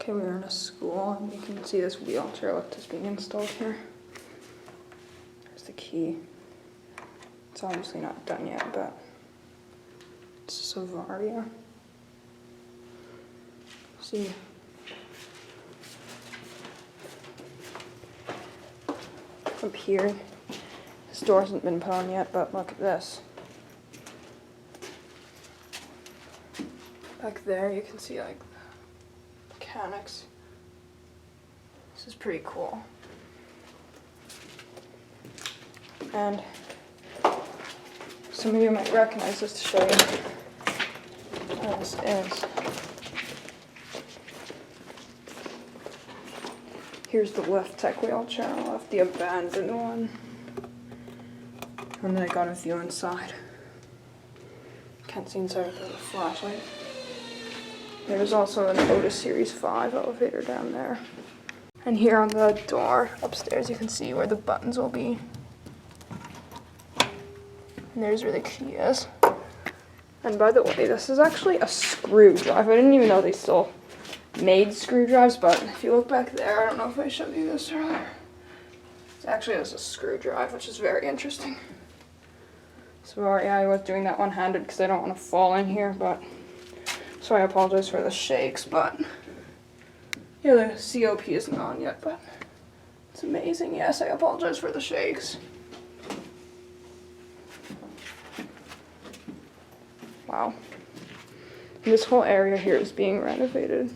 Okay, we're in a school, and you can see this wheelchair lift is being installed here. There's the key. It's obviously not done yet, but it's Savaria. See. Up here, this door hasn't been put on yet, but look at this. Back there, you can see like mechanics. This is pretty cool. And some of you might recognize this to show you what this is. Here's the Liftech wheelchair on the left, the abandoned one. And then I got a view inside. Can't see inside with the flashlight. There's also an Otis Series 5 elevator down there. And here on the door upstairs you can see where the buttons will be. And there's where the key is. And by the way, this is actually a screwdriver. I didn't even know they still made screwdrivers, but if you look back there, I don't know if I showed you this earlier. It actually has a screwdriver, which is very interesting. So yeah, I was doing that one-handed because I don't want to fall in here, but so I apologize for the shakes, but yeah, the COP isn't on yet, but it's amazing. Yes, I apologize for the shakes. Wow. And this whole area here is being renovated.